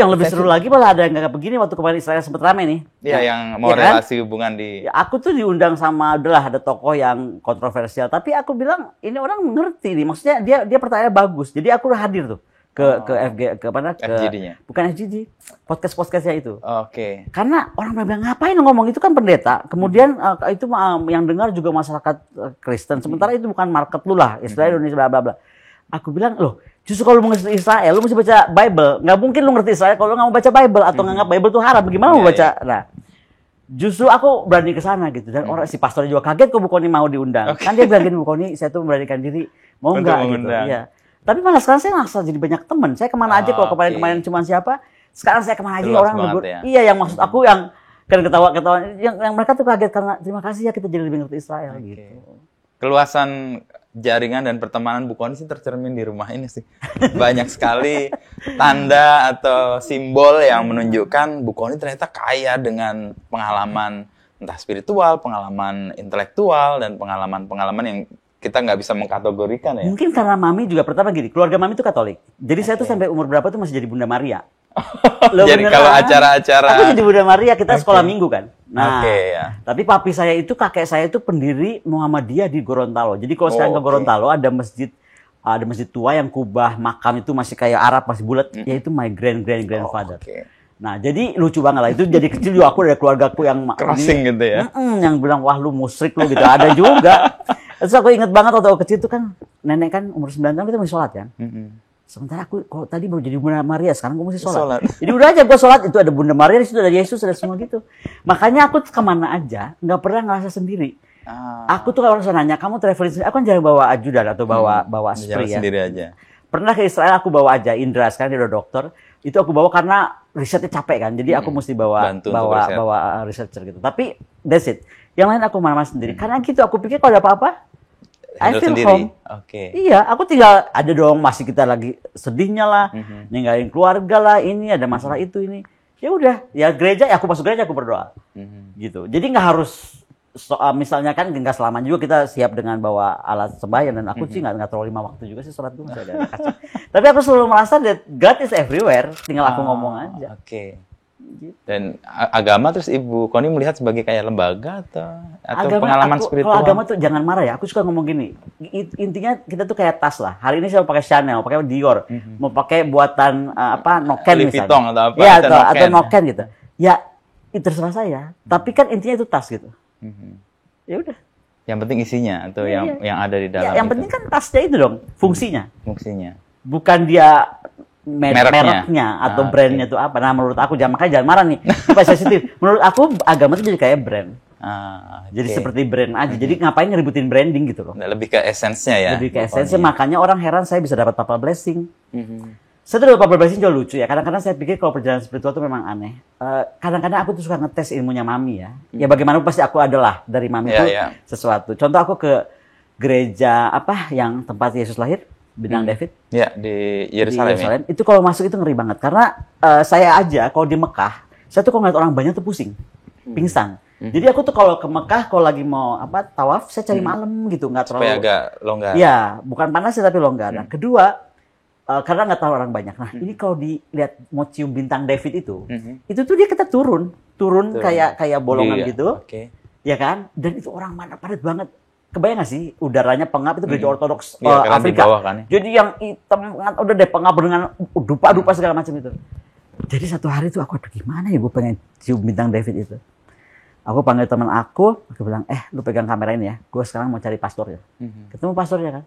yang lebih seru lagi malah ada yang nggak begini waktu kemarin Israel sempat rame nih. Iya, yang mau relasi hubungan di... Ya, aku tuh diundang sama, udahlah ada tokoh yang kontroversial. Tapi aku bilang, ini orang ngerti nih. Maksudnya dia pertanyaannya bagus. Jadi aku udah hadir tuh ke FGD-nya. Bukan FGD, podcast-podcastnya itu. Oke. Karena orang bilang, ngapain ngomong itu kan pendeta. Kemudian itu yang dengar juga masyarakat Kristen. Sementara itu bukan market lu lah. Israel, Indonesia, bla bla bla. Aku bilang, loh, justru kalau lu mau ngerti Israel, lu mesti baca Bible. Nggak mungkin lu ngerti Israel kalau lu nggak mau baca Bible atau nganggap Bible itu haram. Gimana mau baca? Nah, justru aku berani ke sana gitu. Dan orang si pastor juga kaget kok Bu Koni mau diundang. Kan dia bilang gini, Bu Koni, saya tuh memberanikan diri mau nggak gitu. Iya. Tapi malah sekarang saya ngerasa jadi banyak teman. Saya kemana aja kalau kemarin cuma siapa, sekarang saya kemana aja orang negur. Ya. Iya, yang maksud aku yang kan ketawa-ketawa, yang mereka tuh kaget karena terima kasih ya kita jadi lebih ngerti Israel gitu. Keluasan jaringan dan pertemanan Bu Koni sih tercermin di rumah ini sih. Banyak sekali tanda atau simbol yang menunjukkan Bu Koni ternyata kaya dengan pengalaman entah spiritual, pengalaman intelektual, dan pengalaman-pengalaman yang kita nggak bisa mengkategorikan ya. Mungkin karena Mami juga pertama gini, keluarga Mami itu Katolik. Jadi saya tuh sampai umur berapa tuh masih jadi Bunda Maria. Jadi kalau acara-acara... Aku jadi Bunda Maria, kita sekolah minggu kan. Nah, ya. Tapi papi saya itu, kakek saya itu pendiri Muhammadiyah di Gorontalo. Jadi kalau sekarang ke Gorontalo ada masjid tua yang kubah makam itu masih kayak Arab, masih bulat. Yaitu my grandfather. Nah, jadi lucu banget lah. Itu jadi kecil juga aku ada keluargaku yang... Crossing gitu ya? Yang bilang, wah lu musyrik lu gitu. Ada juga. Terus aku inget banget waktu aku kecil itu kan, nenek kan umur 9 tahun kita masih sholat kan. Sementara aku kalau tadi baru jadi Bunda Maria, sekarang aku mesti sholat. Jadi udah aja gue sholat, itu ada Bunda Maria, di situ ada Yesus, ada semua gitu. Makanya aku kemana aja, nggak pernah ngerasa sendiri. Aku tuh kalau orang nanya, kamu traveling sendiri, aku kan jarang bawa ajudan atau bawa spree ya. Sendiri aja. Pernah ke Israel aku bawa aja, Indra sekarang dia udah dokter. Itu aku bawa karena risetnya capek kan, jadi aku mesti bawa researcher gitu. Tapi that's it. Yang lain aku mana-mana sendiri. Karena gitu aku pikir kalau ada apa-apa, I feel home. Iya, aku tinggal ada dong masih kita lagi sedihnya lah, ninggalin keluarga lah, ini ada masalah itu ini. Ya udah, ya gereja, ya aku masuk gereja aku berdoa. Gitu. Jadi nggak harus misalnya kan nggak selamanya juga kita siap dengan bawa alat sembahyang, dan aku sih nggak terlalu 5 waktu juga sih sholat tuh. Tapi aku selalu merasa that God is everywhere, tinggal aku ngomong aja. Gitu. Dan agama terus Ibu Koni melihat sebagai kayak lembaga atau pengalaman spiritual? Kalau agama tuh jangan marah ya. Aku suka ngomong gini. Intinya kita tuh kayak tas lah. Hari ini saya mau pakai Chanel, mau pakai Dior, mau pakai buatan Noken misalnya. Atau apa? Ya, atau Noken gitu. Ya, itu terserah saya. Tapi kan intinya itu tas gitu. Ya udah. Yang penting isinya atau yang ada di dalam. Yang penting kan tasnya itu dong, fungsinya. Bukan dia mereknya atau brandnya itu apa. Nah, menurut aku jangan marah nih. Supaya sensitif. Menurut aku agama itu jadi kayak brand. Jadi seperti brand aja. Jadi ngapain ngeributin branding gitu loh. Lebih ke esensnya ya. Lebih ke esensi. Makanya orang heran saya bisa dapat papal blessing. Saya tuh dapat papal blessing juga lucu ya. Kadang-kadang saya pikir kalau perjalanan spiritual itu memang aneh. Kadang-kadang aku tuh suka ngetes ilmunya Mami ya. Ya bagaimanapun pasti aku adalah dari Mami itu sesuatu. Contoh aku ke gereja yang tempat Yesus lahir. Bintang David. Ya, di Yerusalem. Itu kalau masuk itu ngeri banget. Karena saya aja kalau di Mekah, saya tuh kalau ngeliat orang banyak tuh pusing. Pingsan. Jadi aku tuh kalau ke Mekah, kalau lagi mau tawaf, saya cari malam gitu. Nggak terlalu... Supaya agak longgar. Ya, bukan panas sih tapi longgar. Nah, kedua, karena nggak tahu orang banyak. Nah, ini kalau dilihat mau cium bintang David itu tuh dia kita turun kayak bolongan gitu. Ya kan? Dan itu orang mana padat banget. Kebayang gak sih udaranya pengap itu gereja ortodoks Afrika. Kan, ya? Jadi yang hitam udah deh pengap dengan dupa-dupa segala macam itu. Jadi satu hari tuh aku gimana ya gue pengen cium bintang David itu. Aku panggil teman aku bilang, lu pegang kamera ini ya. Gue sekarang mau cari pastornya. Ketemu pastornya kan.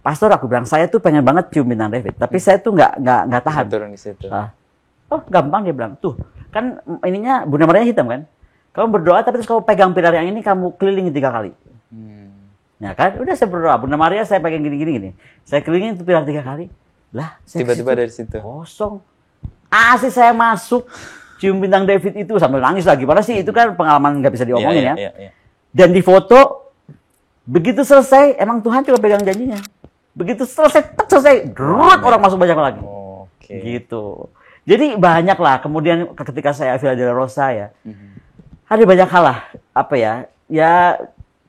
Pastor aku bilang, saya tuh pengen banget cium bintang David, tapi saya tuh nggak tahan. Turun di situ. Oh gampang dia bilang, tuh kan ininya Bunda Maria hitam kan. Kamu berdoa tapi terus kamu pegang pilar yang ini kamu kelilingi 3 kali. Ya kan, udah saya berdoa, Bunda Maria saya pengen gini. Saya kelilingin itu pilar 3 kali. Lah, tiba-tiba dari situ kosong. Asli saya masuk cium bintang David itu sambil nangis lagi. Padahal sih itu kan pengalaman nggak bisa diomongin ya. Dan di foto begitu selesai, emang Tuhan cuma pegang janjinya. Begitu selesai, orang masuk banyak lagi. Gitu. Jadi banyak lah. Kemudian ketika saya Villa de la Rosa ya, ada banyak hal lah. Ya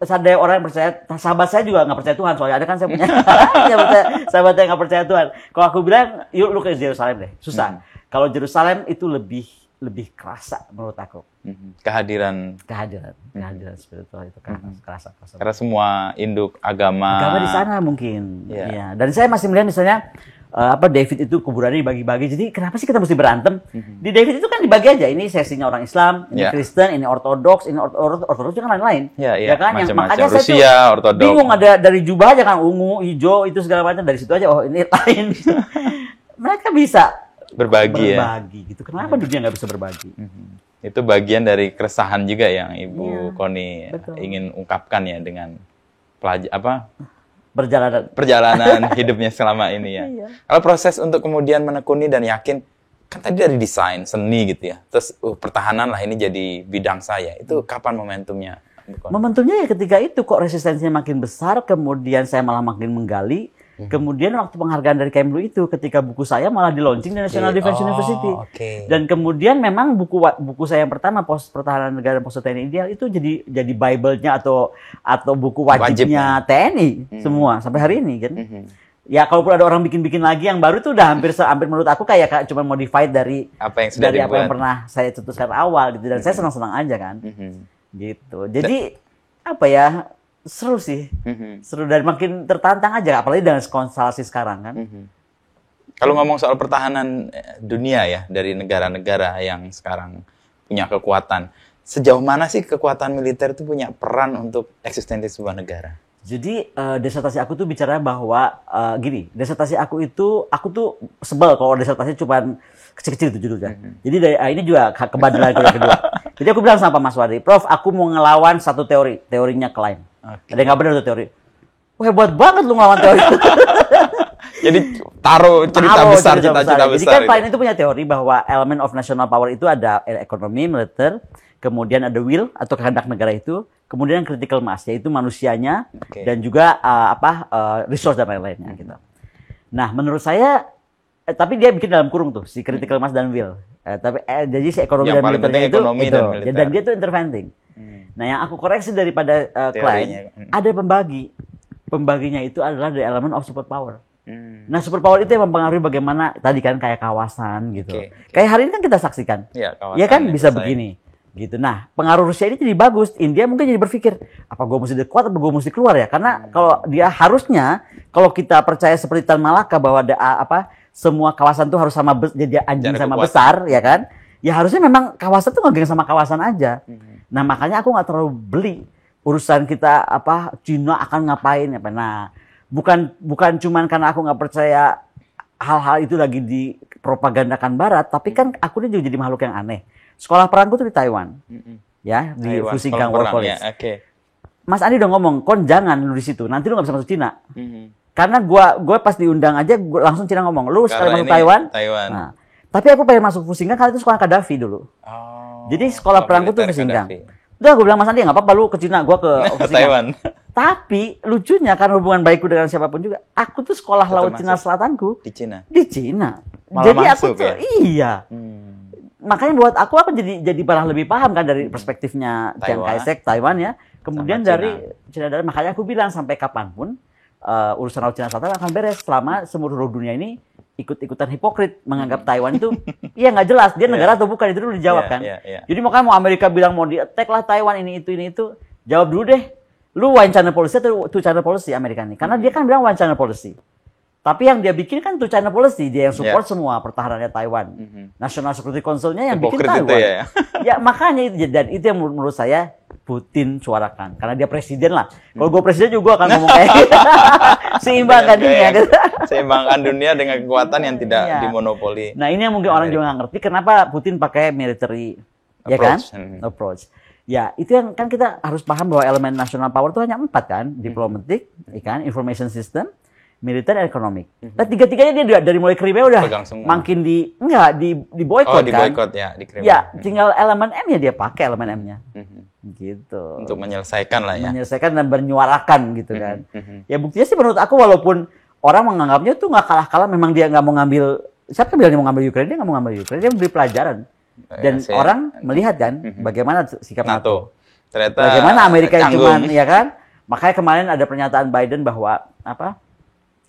ada orang yang percaya, sahabat saya juga nggak percaya Tuhan, soalnya ada kan saya punya sahabat yang nggak percaya Tuhan. Kalau aku bilang, yuk lu ke Yerusalem deh, susah. Kalau Yerusalem itu lebih kerasa menurut aku. Kehadiran spiritual itu kerasa. Karena semua induk agama di sana mungkin. Ya. Dan saya masih melihat misalnya David itu kuburannya dibagi-bagi. Jadi kenapa sih kita mesti berantem? Di David itu kan dibagi aja. Ini sesinya orang Islam, ini Kristen, ini Ortodoks, ini Ortodoks kan lain-lain. Ya kan? Macam-macam. Makanya Rusia, saya Ortodoks. bingung ada dari jubah aja kan ungu, hijau itu segala macam dari situ aja. Oh ini lain. Mereka bisa berbagi gitu. Kenapa dunia nggak bisa berbagi? Itu bagian dari keresahan juga yang Ibu Koni ingin ungkapkan ya dengan perjalanan hidupnya selama ini ya. Kalau proses untuk kemudian menekuni dan yakin, kan tadi dari desain, seni gitu ya. Terus pertahanan lah ini jadi bidang saya. Itu kapan momentumnya? Momentumnya ya ketika itu kok resistensinya makin besar, kemudian saya malah makin menggali. Kemudian waktu penghargaan dari Kemlu itu, ketika buku saya malah di-launching di National Defense University. Dan kemudian memang buku saya yang pertama, Pertahanan Negara dan Postur TNI Ideal, itu jadi Bible-nya atau buku wajibnya TNI semua sampai hari ini kan. Ya kalaupun ada orang bikin lagi yang baru itu udah hampir menurut aku kayak cuma modified dari apa yang pernah saya cetuskan awal gitu. Dan saya senang-senang aja kan. Gitu. Jadi seru sih, seru dan makin tertantang aja, apalagi dengan konstelasi sekarang kan. Kalau ngomong soal pertahanan dunia ya, dari negara-negara yang sekarang punya kekuatan, sejauh mana sih kekuatan militer itu punya peran untuk eksistensi sebuah negara? Jadi disertasi aku tuh bicara bahwa disertasi aku tuh sebel kalau disertasi cuma kecil-kecil itu judulnya. Jadi ini juga kebadalan yang kedua. Jadi aku bilang sama Mas Wadi, Prof, aku mau ngelawan satu teorinya Klein. Ada yang nggak benar tuh teori. Wah, hebat banget lu ngelawan teori. Jadi taruh cerita besar. Jadi kan Klein itu punya teori bahwa element of national power itu ada ekonomi, militer, kemudian ada will atau kehendak negara itu, kemudian critical mass yaitu manusianya dan juga resource dan lain-lainnya gitu. Nah, menurut saya tapi dia bikin dalam kurung tuh si critical mass dan will. Jadi si ekonomi dan militernya itu dan dia tuh interventing. Nah, yang aku koreksi daripada Klein, ada pembaginya itu adalah the element of superpower. Nah, superpower itu yang mempengaruhi bagaimana tadi kan kayak kawasan gitu. Kayak hari ini kan kita saksikan, ya kan bisa begini, gitu. Nah, pengaruh Rusia ini jadi bagus. India mungkin jadi berpikir, apa gue mesti kuat, apa gue mesti keluar ya? Karena kalau dia harusnya, kalau kita percaya seperti Tan Malaka bahwa semua kawasan tuh harus jadi anjing sama besar, ya kan? Ya harusnya memang kawasan tuh ngegeng sama kawasan aja. Nah, makanya aku nggak terlalu beli urusan kita Cina akan ngapain apa. Nah, bukan cuman karena aku nggak percaya hal-hal itu lagi dipropagandakan Barat, tapi kan aku ini juga jadi makhluk yang aneh. Sekolah perangku tuh di Taiwan, ya di Fushiggang War College. Mas Andi udah ngomong, kon jangan lu di situ, nanti lu nggak bisa masuk Cina. Karena gue pas diundang aja, langsung Cina ngomong, lu sekali masuk Taiwan. Nah, tapi aku pengen masuk Fushiggang karena itu sekolah Gaddafi dulu. Jadi sekolah perangku tuh Fushiggang. Udah gue bilang Mas Andi nggak apa-apa lu ke Cina, gue ke Taiwan. Tapi lucunya karena hubungan baikku dengan siapapun juga, aku tuh sekolah laut Cina Selatanku di Cina. Malah jadi aku tuh iya. Makanya buat aku jadi malah lebih paham kan dari perspektifnya Chiang Kai-shek Taiwan ya. Kemudian dari Cina, makanya aku bilang sampai kapanpun urusan laut Cina Selatan akan beres selama seluruh dunia ini ikut-ikutan hipokrit menganggap Taiwan itu nggak jelas dia negara atau bukan, itu dulu dijawab kan. Jadi makanya mau Amerika bilang mau di-attack lah Taiwan ini itu jawab dulu deh, lu one China policy atau two China policy Amerika ini, karena dia kan bilang one China policy, tapi yang dia bikin kan two China policy, dia yang support semua pertahanannya Taiwan. National Security Council-nya yang bikin Taiwan ya makanya itu, dan itu yang menurut saya Putin suarakan, karena dia presiden lah. Kalau gue presiden juga akan ngomong kayak gitu. Seimbangkan dunia. Seimbangkan dunia dengan kekuatan yang tidak dimonopoli. Nah, ini yang mungkin orang juga nggak ngerti kenapa Putin pakai military approach. Ya, itu yang kan kita harus paham bahwa elemen national power itu hanya 4 kan, diplomatic, information system, militer, dan ekonomi. Nah, tiga-tiganya dia dari mulai Crimea udah makin di boykot kan. Diboykot ya, di Crimea. Ya, tinggal elemen M-nya dia pakai elemen M-nya. Gitu. Untuk menyelesaikan lah ya. Menyelesaikan dan menyuarakan gitu kan. Ya buktinya sih menurut aku walaupun orang menganggapnya tuh nggak kalah-kalah, memang dia nggak mau ngambil, siapa bilang dia mau ngambil Ukraina, dia nggak mau ngambil Ukraina, dia beri pelajaran. Dan orang melihat kan bagaimana sikap NATO. Ternyata bagaimana Amerika yang cuman, ya kan. Makanya kemarin ada pernyataan Biden bahwa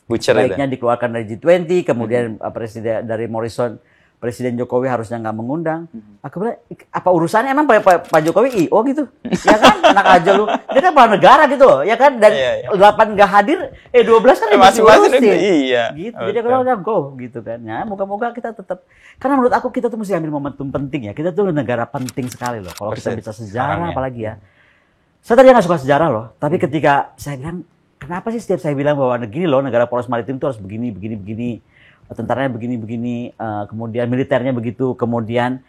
baiknya dikeluarkan dari G20, kemudian presiden dari Morrison Presiden Jokowi harusnya nggak mengundang. Aku bilang, apa urusannya emang Pak Jokowi IO gitu? Ya kan, enak aja lu. Dia kan kepala negara gitu loh, ya kan? Dan 8 nggak hadir, 12 kan masih urusin. Iya. Gitu. Jadi kalau udah go gitu kan. Ya, moga-moga kita tetap, karena menurut aku kita tuh mesti ambil momentum penting ya. Kita tuh negara penting sekali loh. Kalau kita bisa sejarah apalagi ya. Saya tadi nggak suka sejarah loh, tapi ketika saya bilang, kenapa sih setiap saya bilang bahwa negeri loh, negara poros maritim itu harus begini, tentaranya begini, kemudian militernya begitu, kemudian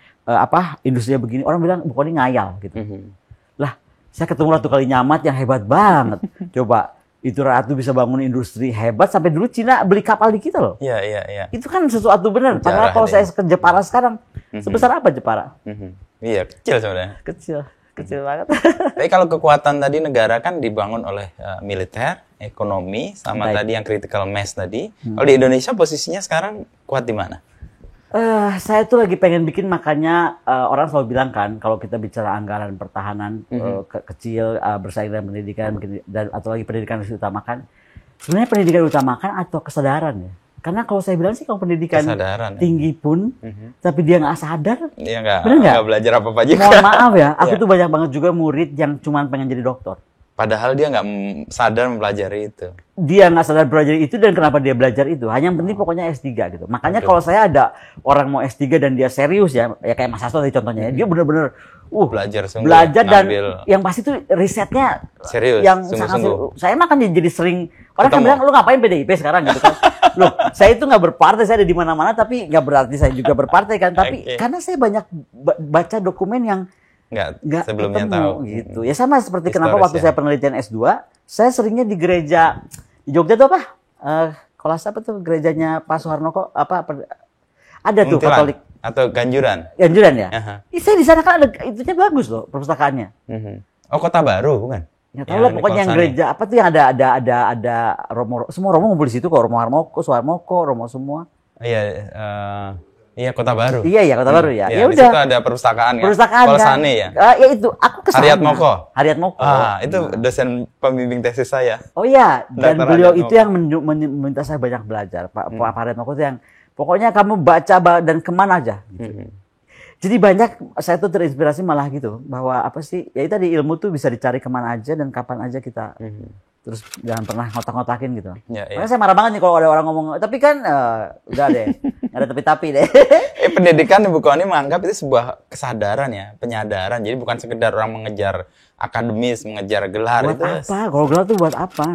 industrinya begini, orang bilang pokoknya ngayal gitu. Lah, saya ketemu Ratu Kalinyamat yang hebat banget. Coba, itu Ratu bisa bangun industri hebat, sampai dulu Cina beli kapal di kita loh. Iya. Itu kan sesuatu benar. Padahal kalau saya ke Jepara sekarang, sebesar apa Jepara? Iya, kecil sebenarnya. Kecil banget. Tapi kalau kekuatan tadi negara kan dibangun oleh militer, ekonomi, sama tadi yang critical mass tadi. Kalau di Indonesia posisinya sekarang kuat di mana? Saya tuh lagi pengen bikin, makanya orang selalu bilang kan kalau kita bicara anggaran pertahanan kecil, bersaing dengan pendidikan, atau lagi pendidikan harus diutamakan. Sebenarnya pendidikan diutamakan atau kesadaran ya? Karena kalau saya bilang sih kalau pendidikan tinggi pun, tapi dia nggak sadar, nggak belajar apa-apa juga. Mohon maaf ya, aku tuh banyak banget juga murid yang cuma pengen jadi dokter. Padahal dia nggak sadar mempelajari itu. Dia nggak sadar belajar itu, dan kenapa dia belajar itu. Hanya yang penting pokoknya S3 gitu. Makanya kalau saya ada orang mau S3 dan dia serius ya kayak Mas Hasto tadi contohnya, dia bener-bener belajar dan yang pasti tuh risetnya serius, yang sangat serius. Saya mah kan jadi sering orang kan bilang, lu ngapain PDIP sekarang gitu kan. Loh, saya itu nggak berpartai, saya ada di mana-mana, tapi nggak berarti saya juga berpartai kan. Tapi karena saya banyak baca dokumen yang nggak sebelumnya ketemu, tahu gitu. Ya sama seperti kenapa waktu saya penelitian S2, saya seringnya di gereja di Jogja tuh kelas apa tuh gerejanya Pak Soeharno kok ada tuh Katolik atau Ganjuran ya. Saya di sana kan ada itunya bagus loh perpustakaannya. Oh, Kota Baru bukan? Nggak tahu lah pokoknya yang gereja apa tuh yang ada Romo, semua Romo ngumpul di situ kok, Romo Harmoko, Soeharmoko, Romo semua. Iya, Kota Baru. Iya, Kota Baru ya. Ya udah. Di situ ada perpustakaan Polsane ya. Ya itu, aku kesana. Hariat Moko. Itu dosen pembimbing tesis saya. Oh iya, dan beliau itu yang meminta saya banyak belajar. Pak Hariat Moko itu yang pokoknya kamu baca dan kemana aja. Gitu. Jadi banyak saya tuh terinspirasi malah gitu, bahwa apa sih? Ya itu tadi ilmu tuh bisa dicari kemana aja dan kapan aja kita. Terus jangan pernah ngotak-ngotakin gitu. Makanya saya marah banget nih kalau ada orang ngomong, tapi kan udah deh, ada tapi-tapi deh. Pendidikan Ibu Koni menganggap itu sebuah kesadaran ya, penyadaran. Jadi bukan sekedar orang mengejar akademis, mengejar gelar. Buat itu apa? Kalau gelar tuh buat apa?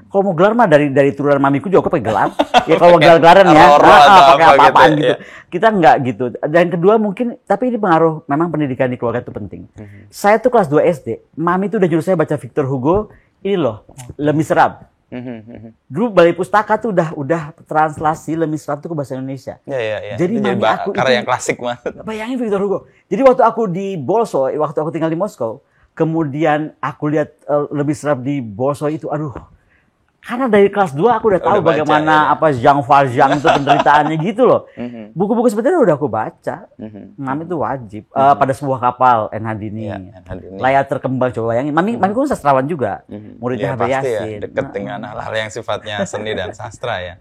Kalau mau gelar mah dari turunan mamiku juga aku pakai gelar. Ya kalau gelar-gelaran ya, pakai apa-apaan gitu. Kita enggak gitu. Dan kedua mungkin, tapi ini pengaruh, memang pendidikan di keluarga itu penting. Saya tuh kelas 2 SD, mami tuh udah nyuruh saya baca Victor Hugo. Ini loh, Les Miserables. Dulu Balai Pustaka tuh udah translasi Les Miserables tuh ke bahasa Indonesia. Iya. Jadi mami aku karya yang klasik banget. Bayangin Victor Hugo. Jadi waktu aku di Bolshoi, waktu aku tinggal di Moskow, kemudian aku lihat Les Miserables di Bolshoi itu, aduh. Karena dari kelas 2 aku udah tahu bagaimana Jean Valjean itu penderitaannya gitu loh. Buku-buku seperti itu udah aku baca. Mami itu wajib. Pada sebuah kapal, N. Hadini. Layar terkembang, coba bayangin. Mami kan sastrawan juga. Muridnya Habib Yasin. Pasti ya, dekat dengan hal-hal yang sifatnya seni dan sastra ya.